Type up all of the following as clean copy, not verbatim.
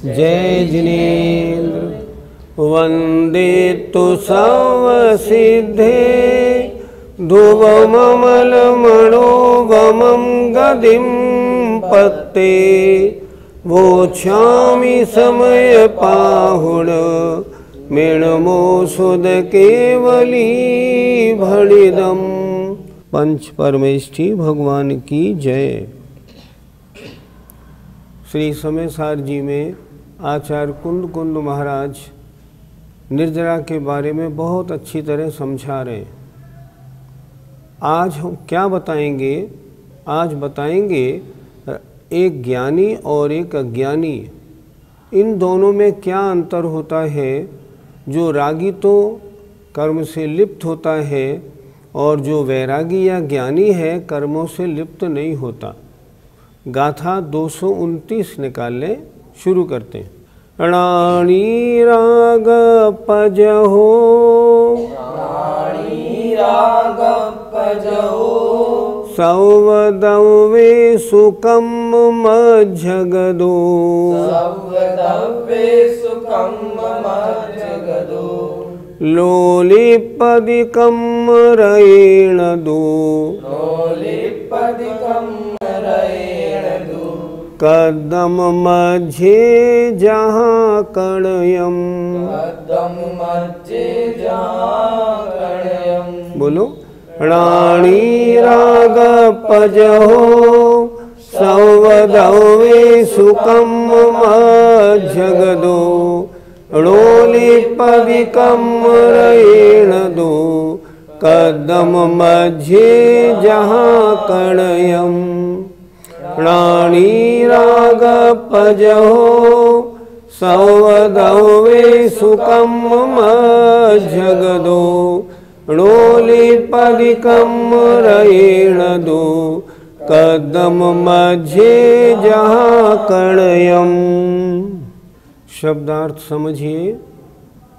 जय जिनेन्द्र। वंदे तु सर्वसिद्धे ध्रुवममलमणोगमं गदिं पत्ते वोच्छामि समयपाहुण मेणमोषुध केवली भणिदम। पंच परमेष्ठी भगवान की जय। श्री समयसार जी में आचार्य कुंद महाराज निर्जरा के बारे में बहुत अच्छी तरह समझा रहे हैं। आज हम क्या बताएंगे? आज बताएंगे एक ज्ञानी और एक अज्ञानी, इन दोनों में क्या अंतर होता है। जो रागी तो कर्म से लिप्त होता है और जो वैरागी या ज्ञानी है कर्मों से लिप्त नहीं होता। गाथा 229 निकाल लें, शुरू करते हैं। राणी राग पजहो, राणी राग पजहो, सौवदवे सुकम मज्जगदो, सौवदवे सुकम मज्जगदो, लोलिपदिकं रयेण दो, लोलिपदिकं रयेण दो, कदम मध्य जहाँ कणयम, कदम मध्य जहाँ कणयम। बोलो। राणी राग पजहो, सौवदवे सुकम मज्जगदो, लोलिपदिकं रयेण दो, कदम मध्य जहाँ कणयम। राणी राग पजहो, सौवदवे सुकम मज्जगदो, लोलिपदिकं रयेण दो, कदम मध्य जहाँ कणयम। शब्दार्थ समझिए।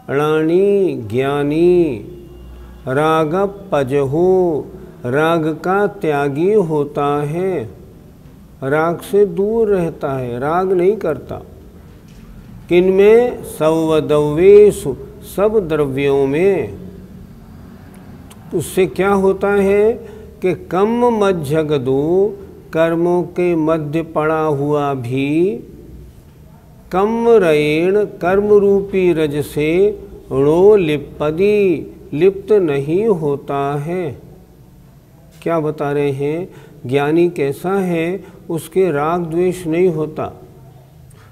राणी ज्ञानी, राग पजहो राग का त्यागी होता है, राग से दूर रहता है, राग नहीं करता। किनमें? सौवदवेषु, सब द्रव्यों में। उससे क्या होता है कि कम मज्जगदो, कर्मों के मध्य पड़ा हुआ भी, कम रयेण कर्म रूपी रज से णो लिप्पदी, लिप्त नहीं होता है। क्या बता रहे हैं? ज्ञानी कैसा है? उसके राग द्वेष नहीं होता,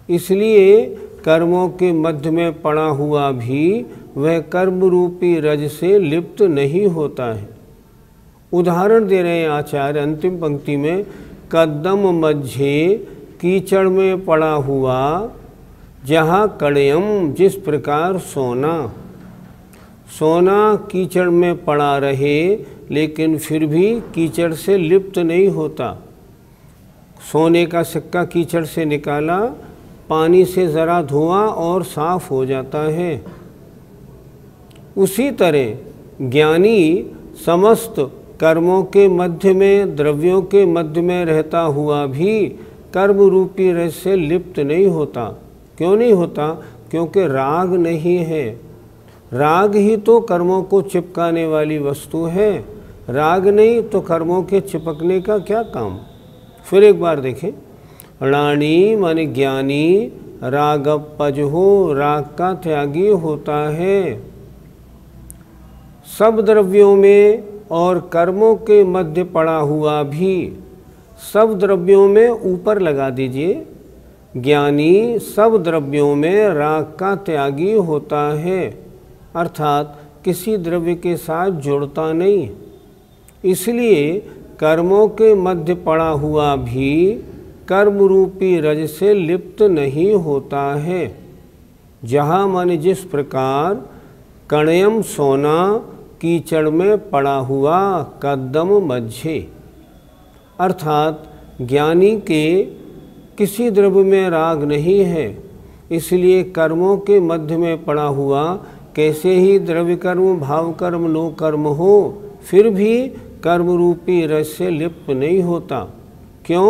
इसलिए कर्मों के मध्य में पड़ा हुआ भी वह कर्म रूपी रज से लिप्त नहीं होता है। उदाहरण दे रहे हैं आचार्य अंतिम पंक्ति में। कदम मध्य, कीचड़ में पड़ा हुआ, जहाँ कणयम, जिस प्रकार सोना। सोना कीचड़ में पड़ा रहे लेकिन फिर भी कीचड़ से लिप्त नहीं होता। सोने का सिक्का कीचड़ से निकाला, पानी से ज़रा धोआ और साफ हो जाता है। उसी तरह ज्ञानी समस्त कर्मों के मध्य में, द्रव्यों के मध्य में रहता हुआ भी कर्म रूपी रस से लिप्त नहीं होता। क्यों नहीं होता? क्योंकि राग नहीं है। राग ही तो कर्मों को चिपकाने वाली वस्तु है। राग नहीं तो कर्मों के चिपकने का क्या काम। फिर एक बार देखें। राणी माने ज्ञानी, राग पजहो राग का त्यागी होता है। सब द्रव्यों में और कर्मों के मध्य पड़ा हुआ भी, सब द्रव्यों में ऊपर लगा दीजिए। ज्ञानी सब द्रव्यों में राग का त्यागी होता है, अर्थात किसी द्रव्य के साथ जुड़ता नहीं। इसलिए कर्मों के मध्य पड़ा हुआ भी कर्म रूपी रज से लिप्त नहीं होता है। जहाँ माने जिस प्रकार कणयम सोना कीचड़ में पड़ा हुआ कदम मध्य, अर्थात ज्ञानी के किसी द्रव्य में राग नहीं है, इसलिए कर्मों के मध्य में पड़ा हुआ कैसे ही द्रव्य कर्म, भाव कर्म, नो कर्म हो, फिर भी कर्म रूपी रस से लिप्त नहीं होता। क्यों?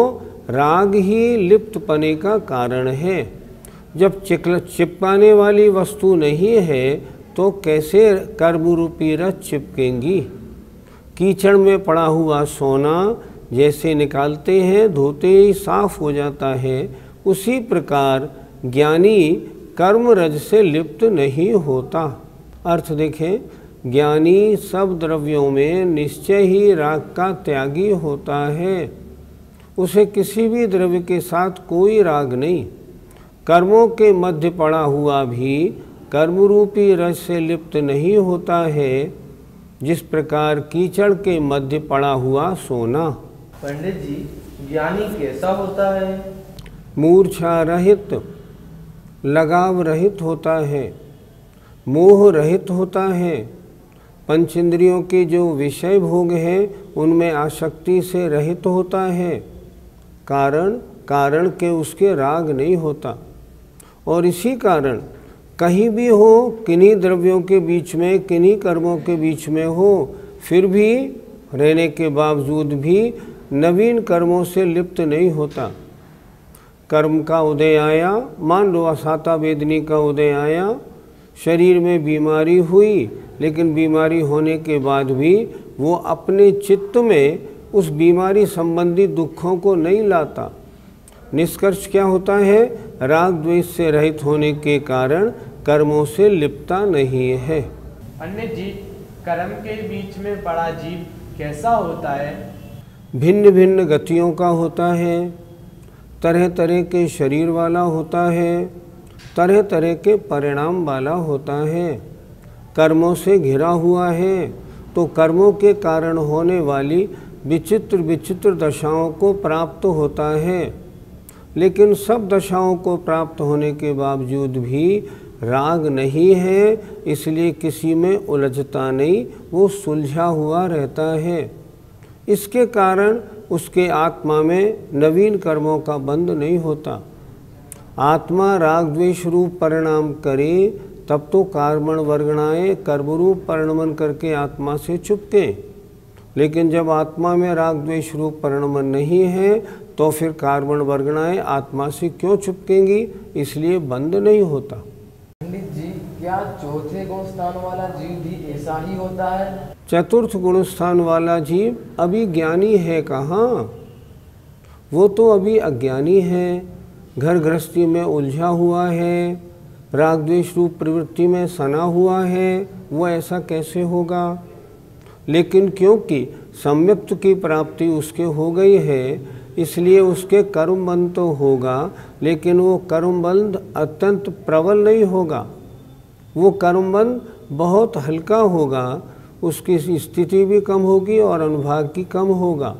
राग ही लिप्त पने का कारण है। जब चिपकाने वाली वस्तु नहीं है तो कैसे कर्म रूपी रस चिपकेंगी। कीचड़ में पड़ा हुआ सोना जैसे निकालते हैं धोते ही साफ हो जाता है, उसी प्रकार ज्ञानी कर्म रज से लिप्त नहीं होता। अर्थ देखें, ज्ञानी सब द्रव्यों में निश्चय ही राग का त्यागी होता है। उसे किसी भी द्रव्य के साथ कोई राग नहीं। कर्मों के मध्य पड़ा हुआ भी कर्मरूपी रज से लिप्त नहीं होता है, जिस प्रकार कीचड़ के मध्य पड़ा हुआ सोना। पंडित जी, ज्ञानी कैसा होता है? मूर्छा रहित, लगाव रहित होता है, मोह रहित होता है। पंचेंद्रियों के जो विषय भोग हैं उनमें आसक्ति से रहित होता है। कारण के उसके राग नहीं होता। और इसी कारण कहीं भी हो, किन्हीं द्रव्यों के बीच में, किन्हीं कर्मों के बीच में हो, फिर भी रहने के बावजूद भी नवीन कर्मों से लिप्त नहीं होता। कर्म का उदय आया, मान लो असाता वेदनी का उदय आया, शरीर में बीमारी हुई, लेकिन बीमारी होने के बाद भी वो अपने चित्त में उस बीमारी संबंधी दुखों को नहीं लाता। निष्कर्ष क्या होता है? राग द्वेष से रहित होने के कारण कर्मों से लिप्तता नहीं है। पंडित जी, कर्म के बीच में पड़ा जीव कैसा होता है? भिन्न भिन्न गतियों का होता है, तरह तरह के शरीर वाला होता है, तरह तरह के परिणाम वाला होता है, कर्मों से घिरा हुआ है, तो कर्मों के कारण होने वाली विचित्र विचित्र दशाओं को प्राप्त होता है। लेकिन सब दशाओं को प्राप्त होने के बावजूद भी राग नहीं है, इसलिए किसी में उलझता नहीं, वो सुलझा हुआ रहता है। इसके कारण उसके आत्मा में नवीन कर्मों का बंध नहीं होता। आत्मा राग द्वेष रूप परिणाम करे तब तो कार्मण वर्गणाएं कर्मरूप परिणमन करके आत्मा से चुपके। लेकिन जब आत्मा में राग द्वेष रूप परिणमन नहीं है तो फिर कार्मण वर्गणाएं आत्मा से क्यों चुपकेंगी, इसलिए बंद नहीं होता। पंडित जी, क्या चौथे गुण स्थान वाला जीव भी ऐसा ही होता है? चतुर्थ गुण स्थान वाला जीव अभी ज्ञानी है कहाँ? वो तो अभी अज्ञानी है, घर गृहस्थी में उलझा हुआ है, राग द्वेष रूप प्रवृत्ति में सना हुआ है, वो ऐसा कैसे होगा? लेकिन क्योंकि सम्यक्त की प्राप्ति उसके हो गई है, इसलिए उसके कर्म बंध तो होगा, लेकिन वो कर्म बंध अत्यंत प्रबल नहीं होगा। वो कर्म बंध बहुत हल्का होगा, उसकी स्थिति भी कम होगी और अनुभाग की कम होगा।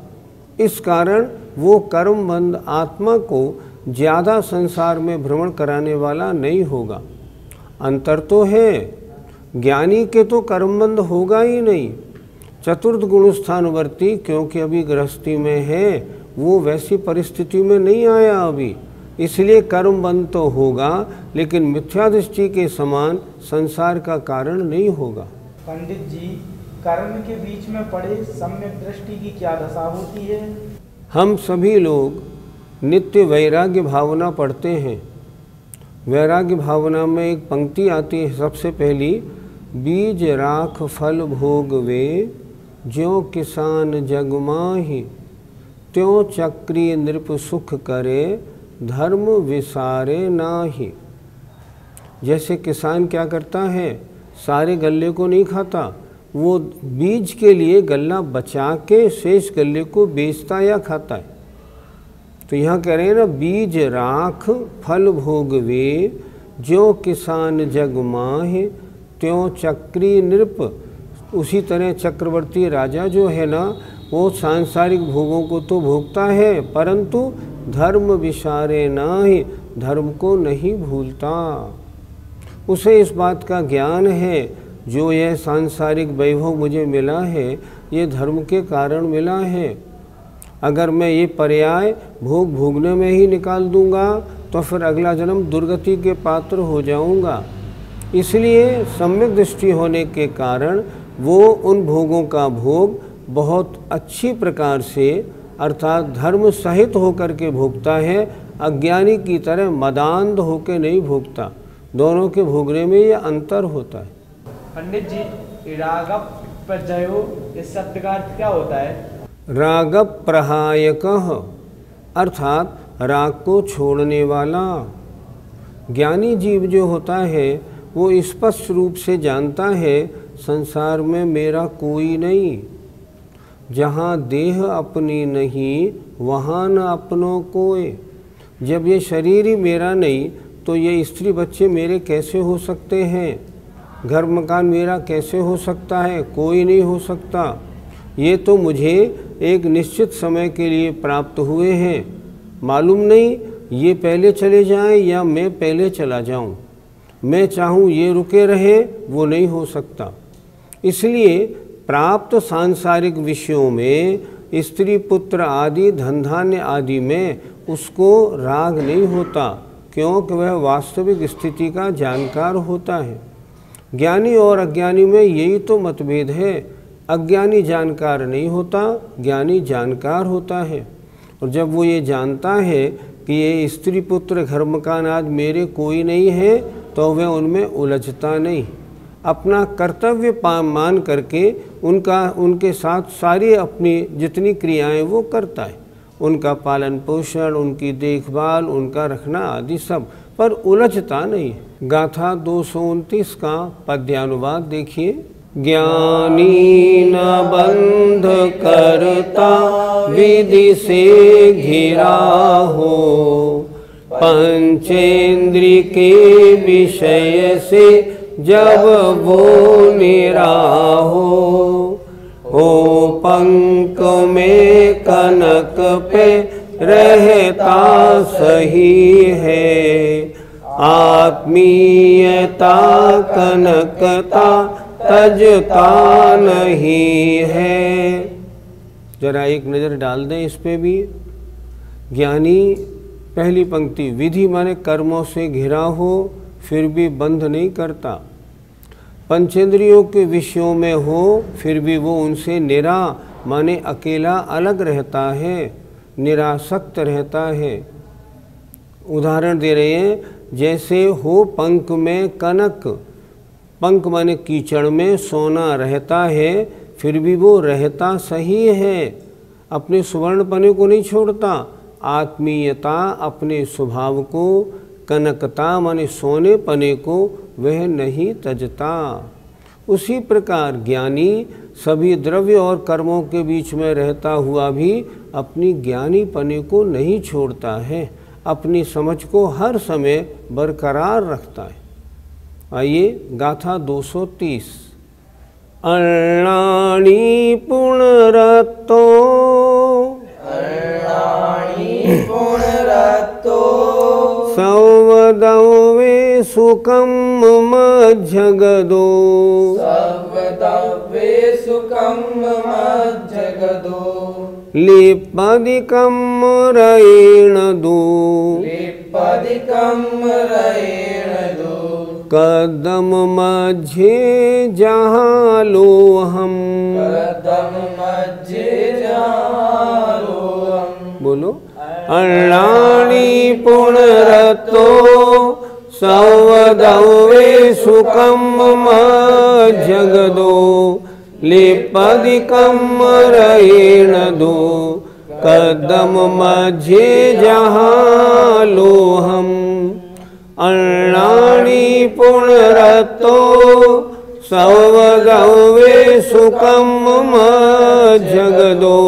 इस कारण वो कर्म बंध आत्मा को ज़्यादा संसार में भ्रमण कराने वाला नहीं होगा। अंतर तो है, ज्ञानी के तो कर्मबंध होगा ही नहीं। चतुर्थ गुण स्थानवर्ती क्योंकि अभी गृहस्थी में है, वो वैसी परिस्थिति में नहीं आया अभी, इसलिए कर्म बंध तो होगा, लेकिन मिथ्या दृष्टि के समान संसार का कारण नहीं होगा। पंडित जी, कर्म के बीच में पड़े सम्यक दृष्टि की क्या दशा होती है? हम सभी लोग नित्य वैराग्य भावना पढ़ते हैं। वैराग्य भावना में एक पंक्ति आती है सबसे पहली, बीज राख फल भोग वे, ज्यों किसान जग माहि, त्यों चक्री नृप सुख करे, धर्म विसारे नाही। जैसे किसान क्या करता है, सारे गल्ले को नहीं खाता, वो बीज के लिए गल्ला बचा के शेष गल्ले को बेचता या खाता है। तो यहाँ कह रहे हैं ना, बीज राख फल भोग वे, ज्यों किसान जग माहि, त्यों चक्री नृप। उसी तरह चक्रवर्ती राजा जो है ना, वो सांसारिक भोगों को तो भोगता है, परंतु धर्म विसारे नाही, धर्म को नहीं भूलता। उसे इस बात का ज्ञान है, जो यह सांसारिक वैभव मुझे मिला है, ये धर्म के कारण मिला है। अगर मैं ये पर्याय भोग भोगने में ही निकाल दूंगा तो फिर अगला जन्म दुर्गति के पात्र हो जाऊंगा। इसलिए सम्यक दृष्टि होने के कारण वो उन भोगों का भोग बहुत अच्छी प्रकार से, अर्थात धर्म सहित होकर के भोगता है, अज्ञानी की तरह मदान्ध होके नहीं भोगता। दोनों के भोगने में ये अंतर होता है। पंडित जी, राग प्रजयो इस शब्द का अर्थ क्या होता है? राग प्रहायक अर्थात राग को छोड़ने वाला। ज्ञानी जीव जो होता है वो स्पष्ट रूप से जानता है संसार में मेरा कोई नहीं। जहाँ देह अपनी नहीं वहाँ न अपनों कोय। जब ये शरीर ही मेरा नहीं तो ये स्त्री बच्चे मेरे कैसे हो सकते हैं? घर मकान मेरा कैसे हो सकता है? कोई नहीं हो सकता। ये तो मुझे एक निश्चित समय के लिए प्राप्त हुए हैं। मालूम नहीं ये पहले चले जाएं या मैं पहले चला जाऊं। मैं चाहूं ये रुके रहे, वो नहीं हो सकता। इसलिए प्राप्त सांसारिक विषयों में स्त्री पुत्र आदि धन धान्य आदि में उसको राग नहीं होता, क्योंकि वह वास्तविक स्थिति का जानकार होता है। ज्ञानी और अज्ञानी में यही तो मतभेद है। अज्ञानी जानकार नहीं होता, ज्ञानी जानकार होता है। और जब वो ये जानता है कि ये स्त्री पुत्र घर मकान आदि मेरे कोई नहीं है तो वह उनमें उलझता नहीं। अपना कर्तव्य मान करके उनके साथ सारी अपनी जितनी क्रियाएं वो करता है। उनका पालन पोषण, उनकी देखभाल, उनका रखना आदि सब, पर उलझता नहीं। गाथा 229 का पद्यानुवाद देखिए। ज्ञानी न बंध करता विधि से घिरा हो, पंचेंद्रिय के विषय से जब वो निराहो, हो पंख में कनक पे रहता सही है, आत्मीयता कनकता तजता नहीं है। जरा एक नज़र डाल दें इस पे भी। ज्ञानी, पहली पंक्ति, विधि माने कर्मों से घिरा हो फिर भी बंध नहीं करता, पंचेंद्रियों के विषयों में हो फिर भी वो उनसे निरा माने अकेला अलग रहता है, निरासक्त रहता है। उदाहरण दे रहे हैं, जैसे हो पंख में कनक, पंख माने कीचड़ में सोना रहता है फिर भी वो रहता सही है, अपने सुवर्ण पने को नहीं छोड़ता। आत्मीयता अपने स्वभाव को, कनकता माने सोने पने को वह नहीं तजता। उसी प्रकार ज्ञानी सभी द्रव्य और कर्मों के बीच में रहता हुआ भी अपनी ज्ञानी पने को नहीं छोड़ता है, अपनी समझ को हर समय बरकरार रखता है। आइए गाथा 230। अर्णाणी पुनरतो, सवदवे सुखम मज्जगदो, लिपदिकम रयेण दो, कदम मध्य जहाँ लो हम, बोलो। अर्णाणी पुनरतो सवदवे सुखम मज्जगदो, लिपदिकम रयेण दो, कदम मध्य जहाँ लो हम। अर्णाणी पुनरतो सवदवे सुखम मज्जगदो,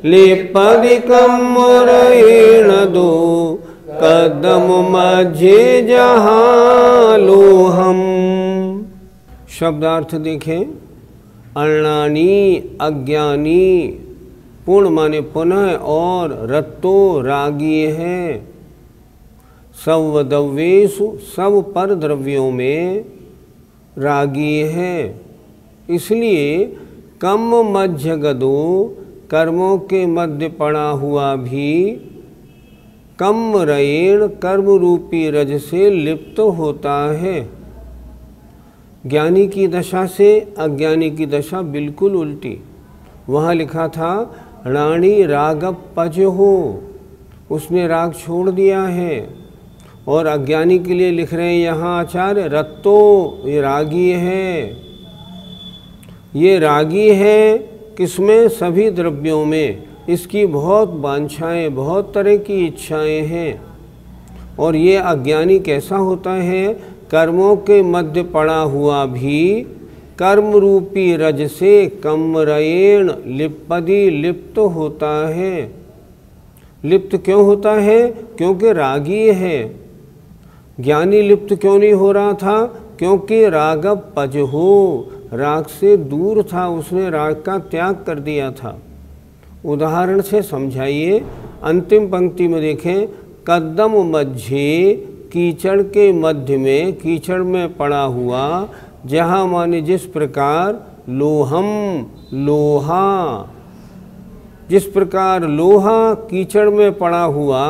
लिपदिकम रयेण दो, कदम मध्य जहाँ लो हम। शब्दार्थ देखें। अर्णानी अज्ञानी, पूर्ण माने पुनः, और रत्तो रागी है। सवदव्येषु सब पर द्रव्यों में रागी है। इसलिए कम मध्यगदो कर्मों के मध्य पड़ा हुआ भी कम रयेण कर्म रूपी रज से लिप्त होता है। ज्ञानी की दशा से अज्ञानी की दशा बिल्कुल उल्टी। वहाँ लिखा था राणी राग पज हो, उसने राग छोड़ दिया है। और अज्ञानी के लिए लिख रहे हैं यहाँ आचार्य, रत्तो ये रागी है। ये रागी है किसमें? सभी द्रव्यों में। इसकी बहुत वांछाएं, बहुत तरह की इच्छाएं हैं। और ये अज्ञानी कैसा होता है? कर्मों के मध्य पड़ा हुआ भी कर्म रूपी रज से कमरयेण लिप्पदी लिप्त होता है। लिप्त क्यों होता है? क्योंकि रागी है। ज्ञानी लिप्त क्यों नहीं हो रहा था? क्योंकि राग पज हो, राग से दूर था, उसने राग का त्याग कर दिया था। उदाहरण से समझाइए। अंतिम पंक्ति में देखें, कदम मध्य कीचड़ के मध्य में, कीचड़ में पड़ा हुआ, जहाँ माने जिस प्रकार लोहम लोहा, जिस प्रकार लोहा कीचड़ में पड़ा हुआ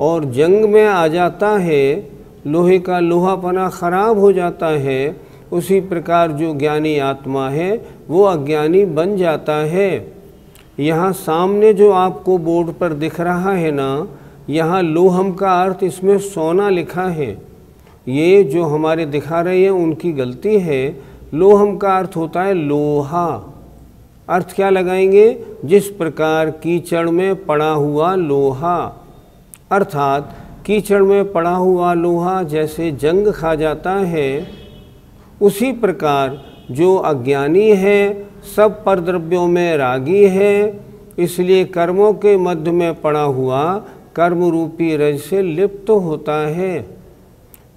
और जंग में आ जाता है, लोहे का लोहापना खराब हो जाता है, उसी प्रकार जो ज्ञानी आत्मा है वो अज्ञानी बन जाता है। यहाँ सामने जो आपको बोर्ड पर दिख रहा है ना, यहाँ लोहम का अर्थ इसमें सोना लिखा है। ये जो हमारे दिखा रहे हैं उनकी गलती है। लोहम का अर्थ होता है लोहा। अर्थ क्या लगाएंगे? जिस प्रकार कीचड़ में पड़ा हुआ लोहा, अर्थात कीचड़ में पड़ा हुआ लोहा जैसे जंग खा जाता है, उसी प्रकार जो अज्ञानी है सब परद्रव्यों में रागी है, इसलिए कर्मों के मध्य में पड़ा हुआ कर्म रूपी रज से लिप्त होता है।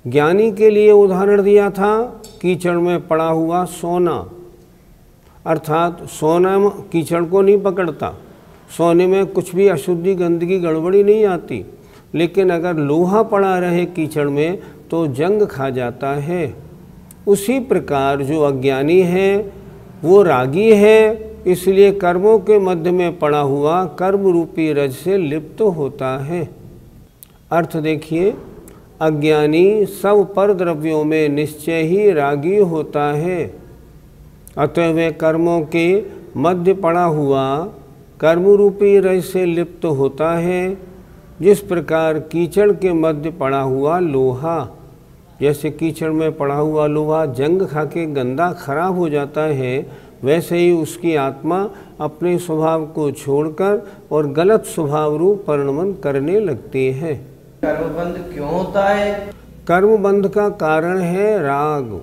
ज्ञानी के लिए उदाहरण दिया था कीचड़ में पड़ा हुआ सोना, अर्थात सोना कीचड़ को नहीं पकड़ता, सोने में कुछ भी अशुद्धि गंदगी गड़बड़ी नहीं आती, लेकिन अगर लोहा पड़ा रहे कीचड़ में तो जंग खा जाता है। उसी प्रकार जो अज्ञानी है वो रागी है, इसलिए कर्मों के मध्य में पड़ा हुआ कर्म रूपी रज से लिप्त होता है। अर्थ देखिए, अज्ञानी सब पर द्रव्यों में निश्चय ही रागी होता है, अतः वह कर्मों के मध्य पड़ा हुआ कर्म रूपी रज से लिप्त होता है। जिस प्रकार कीचड़ के मध्य पड़ा हुआ लोहा, जैसे कीचड़ में पड़ा हुआ लोहा जंग खा के गंदा खराब हो जाता है, वैसे ही उसकी आत्मा अपने स्वभाव को छोड़कर और गलत स्वभाव रूप परिणमन करने लगती है। कर्मबंध क्यों होता है? कर्मबंध का कारण है राग।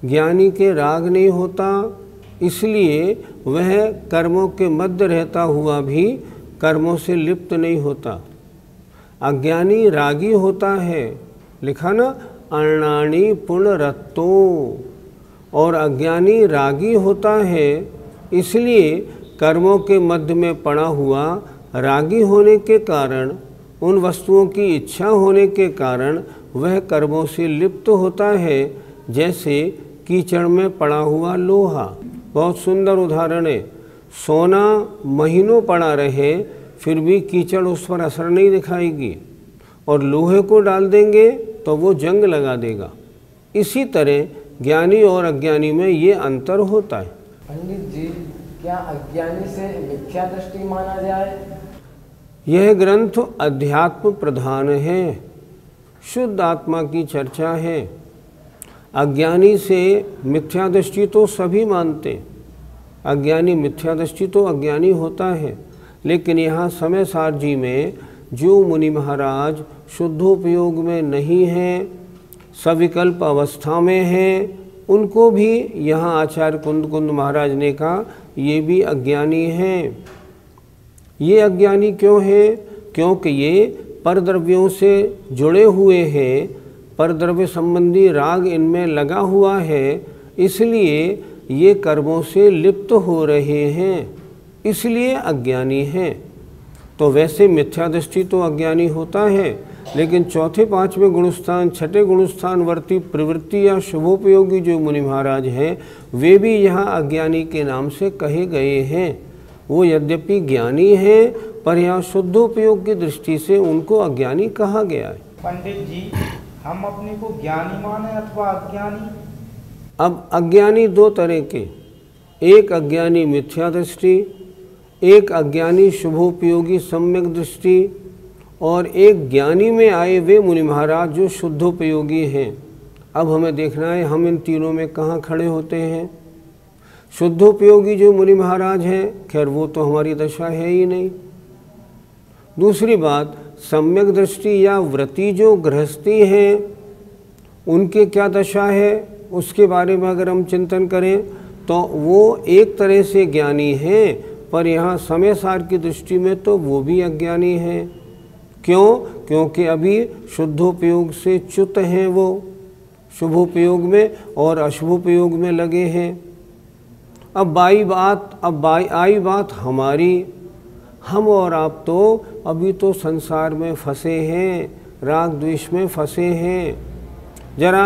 ज्ञानी के राग नहीं होता, इसलिए वह कर्मों के मध्य रहता हुआ भी कर्मों से लिप्त नहीं होता। अज्ञानी रागी होता है, लिखा ना, अर्णाणी पुनरत्तो, और अज्ञानी रागी होता है, इसलिए कर्मों के मध्य में पड़ा हुआ रागी होने के कारण, उन वस्तुओं की इच्छा होने के कारण वह कर्मों से लिप्त होता है, जैसे कीचड़ में पड़ा हुआ लोहा। बहुत सुंदर उदाहरण है। सोना महीनों पड़ा रहे फिर भी कीचड़ उस पर असर नहीं दिखाएगी, और लोहे को डाल देंगे तो वो जंग लगा देगा। इसी तरह ज्ञानी और अज्ञानी में ये अंतर होता है। पंडित जी, क्या अज्ञानी से मिथ्या दृष्टि माना जाए? यह ग्रंथ अध्यात्म प्रधान है, शुद्ध आत्मा की चर्चा है। अज्ञानी से मिथ्या दृष्टि तो सभी मानते, अज्ञानी मिथ्या दृष्टि तो अज्ञानी होता है, लेकिन यहाँ समय सार जी में जो मुनि महाराज शुद्धोपयोग में नहीं हैं, सविकल्प अवस्था में हैं, उनको भी यहाँ आचार्य कुंद महाराज ने कहा ये भी अज्ञानी हैं। ये अज्ञानी क्यों हैं? क्योंकि ये परद्रव्यों से जुड़े हुए हैं, परद्रव्य संबंधी राग इनमें लगा हुआ है, इसलिए ये कर्मों से लिप्त हो रहे हैं, इसलिए अज्ञानी हैं। तो वैसे मिथ्या दृष्टि तो अज्ञानी होता है, लेकिन चौथे पांचवें गुणस्थान छठे गुणस्थान वर्ती प्रवृत्ति या शुभोपयोगी जो मुनि महाराज हैं, वे भी यहाँ अज्ञानी के नाम से कहे गए हैं। वो यद्यपि ज्ञानी हैं, पर यहाँ शुद्धोपयोग की दृष्टि से उनको अज्ञानी कहा गया है। पंडित जी, हम अपने को ज्ञानी माने अथवा अज्ञानी? अब अज्ञानी दो तरह के, एक अज्ञानी मिथ्या दृष्टि, एक अज्ञानी शुभोपयोगी सम्यक दृष्टि। और एक ज्ञानी में आए वे मुनि महाराज जो शुद्धोपयोगी हैं। अब हमें देखना है हम इन तीनों में कहाँ खड़े होते हैं। शुद्धोपयोगी जो मुनि महाराज हैं, खैर वो तो हमारी दशा है ही नहीं। दूसरी बात, सम्यक दृष्टि या व्रती जो गृहस्थी हैं उनके क्या दशा है, उसके बारे में अगर हम चिंतन करें तो वो एक तरह से ज्ञानी हैं, पर यहाँ समय सार की दृष्टि में तो वो भी अज्ञानी हैं। क्यों? क्योंकि अभी शुद्धोपयोग से च्युत हैं, वो शुभोपयोग में और अशुभोपयोग में लगे हैं। अब आई बात हमारी, हम और आप तो अभी तो संसार में फंसे हैं, राग द्वेष में फंसे हैं। जरा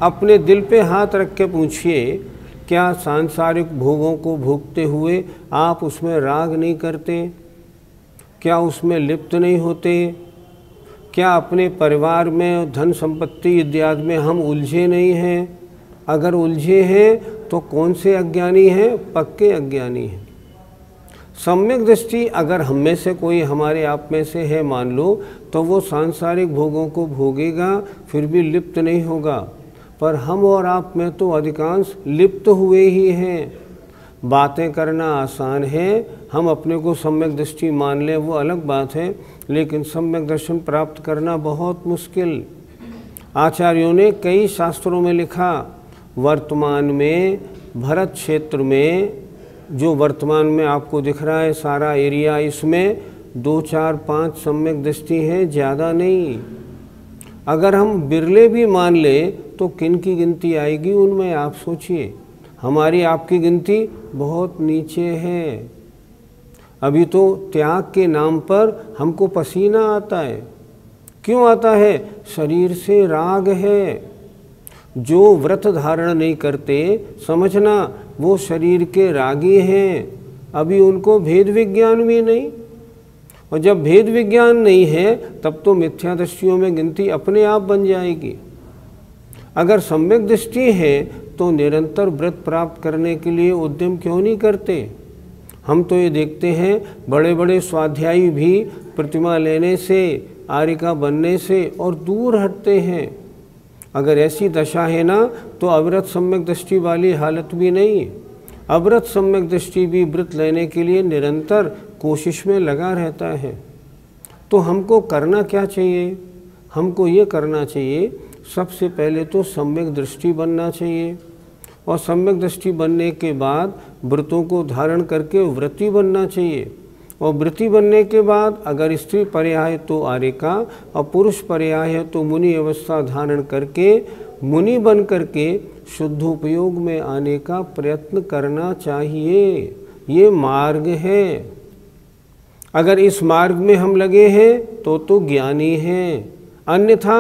अपने दिल पे हाथ रख के पूछिए, क्या सांसारिक भोगों को भोगते हुए आप उसमें राग नहीं करते? क्या उसमें लिप्त नहीं होते? क्या अपने परिवार में धन संपत्ति इत्यादि में हम उलझे नहीं हैं? अगर उलझे हैं तो कौन से अज्ञानी हैं? पक्के अज्ञानी हैं। सम्यक दृष्टि अगर हम में से कोई हमारे आप में से है मान लो, तो वो सांसारिक भोगों को भोगेगा, फिर भी लिप्त नहीं होगा। पर हम और आप में तो अधिकांश लिप्त हुए ही हैं। बातें करना आसान है, हम अपने को सम्यक दृष्टि मान लें वो अलग बात है, लेकिन सम्यक दर्शन प्राप्त करना बहुत मुश्किल। आचार्यों ने कई शास्त्रों में लिखा, वर्तमान में भरत क्षेत्र में जो वर्तमान में आपको दिख रहा है सारा एरिया, इसमें 2, 4, 5 सम्यक दृष्टि हैं, ज़्यादा नहीं। अगर हम बिरले भी मान लें तो किन की गिनती आएगी उनमें, आप सोचिए। हमारी आपकी गिनती बहुत नीचे है। अभी तो त्याग के नाम पर हमको पसीना आता है। क्यों आता है? शरीर से राग है। जो व्रत धारण नहीं करते, समझना वो शरीर के रागी हैं। अभी उनको भेद विज्ञान भी नहीं, और जब भेद विज्ञान नहीं है तब तो मिथ्या दृष्टियों में गिनती अपने आप बन जाएगी। अगर सम्यक दृष्टि है तो निरंतर व्रत प्राप्त करने के लिए उद्यम क्यों नहीं करते? हम तो ये देखते हैं बड़े बड़े स्वाध्यायी भी प्रतिमा लेने से, आरिका बनने से और दूर हटते हैं। अगर ऐसी दशा है ना तो अविरत सम्यक दृष्टि वाली हालत भी नहीं। अविरत सम्यक दृष्टि भी व्रत लेने के लिए निरंतर कोशिश में लगा रहता है। तो हमको करना क्या चाहिए? हमको ये करना चाहिए, सबसे पहले तो सम्यक दृष्टि बनना चाहिए, और सम्यक दृष्टि बनने के बाद व्रतों को धारण करके व्रती बनना चाहिए, और व्रती बनने के बाद अगर स्त्री पर्याय तो आरिका और पुरुष पर्याय है तो मुनि अवस्था धारण करके मुनि बन करके शुद्धोपयोग में आने का प्रयत्न करना चाहिए। ये मार्ग है। अगर इस मार्ग में हम लगे हैं तो ज्ञानी हैं, अन्यथा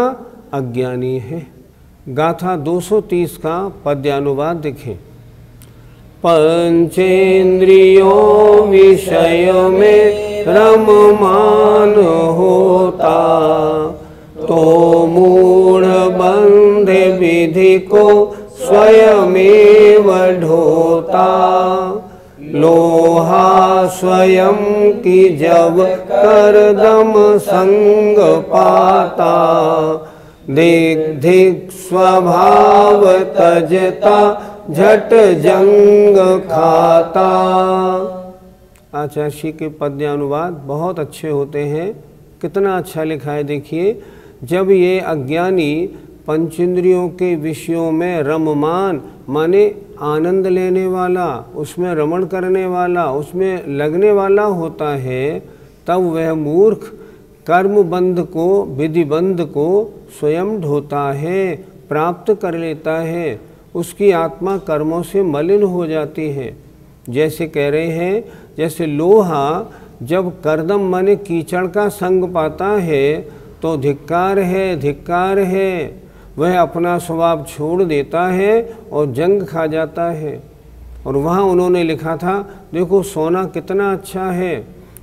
अज्ञानी है। गाथा 230 का पद्यानुवाद देखें। पंचेंद्रियों विषय में रममान होता, तो मूढ़ बंध विधि को स्वयमेव ढोता। लोहा स्वयं की जब करदम संग पाता, दिक धिक स्वभाव तजता झट जंग खाता। आचार्य के पद्यानुवाद बहुत अच्छे होते हैं। कितना अच्छा लिखा है देखिए। जब ये अज्ञानी पंचेंद्रियों के विषयों में रममान माने आनंद लेने वाला, उसमें रमण करने वाला, उसमें लगने वाला होता है, तब वह मूर्ख कर्मबंध को, विधिबंध को स्वयं ढोता है, प्राप्त कर लेता है। उसकी आत्मा कर्मों से मलिन हो जाती है। जैसे कह रहे हैं, जैसे लोहा जब करदम माने कीचड़ का संग पाता है तो धिक्कार है, धिक्कार है। वह अपना स्वभाव छोड़ देता है और जंग खा जाता है। और वहाँ उन्होंने लिखा था, देखो सोना कितना अच्छा है,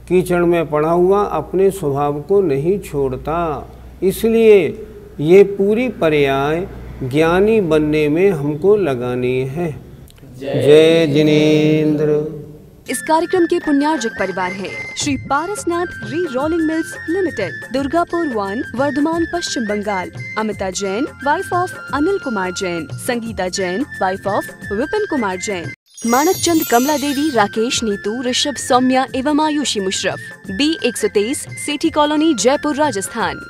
कीचड़ में पड़ा हुआ अपने स्वभाव को नहीं छोड़ता। इसलिए ये पूरी पर्याय ज्ञानी बनने में हमको लगानी है। जय जिनेंद्र। इस कार्यक्रम के पुण्यार्जक परिवार हैं Shri Parasnath re rolling mills limited, Durgapur 1, Bardhaman, Paschim Bengal. Amita Jain, wife of Anil Kumar Jain. Sangeeta Jain, wife of Vipin Kumar Jain. Manak Chand, Kamla Devi, Rakesh, Neetu, Rishabh, Saumya एवं आयुषी मुशरफ। B123, Sethi colony, Jaipur, Rajasthan.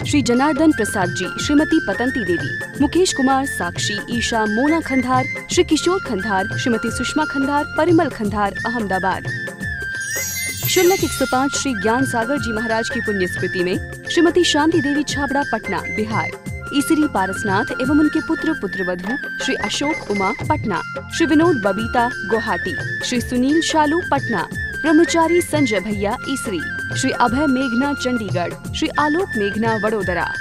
श्री जनार्दन प्रसाद जी, श्रीमती पतंती देवी, मुकेश कुमार, साक्षी, ईशा, मोना खंधार, श्री किशोर खंधार, श्रीमती सुषमा खंधार, परिमल खंधार, अहमदाबाद। शुल्लक 105 श्री ज्ञान सागर जी महाराज की पुण्य स्मृति में श्रीमती शांति देवी छाबड़ा, पटना, बिहार। ईसरी पारसनाथ एवं उनके पुत्र पुत्रवधू श्री अशोक उमा, पटना। श्री विनोद बबीता, गुवाहाटी। श्री सुनील शालू, पटना। ब्रह्मचारी संजय भैया, ईसरी। श्री अभय मेघना, चंडीगढ़। श्री आलोक मेघना, वडोदरा।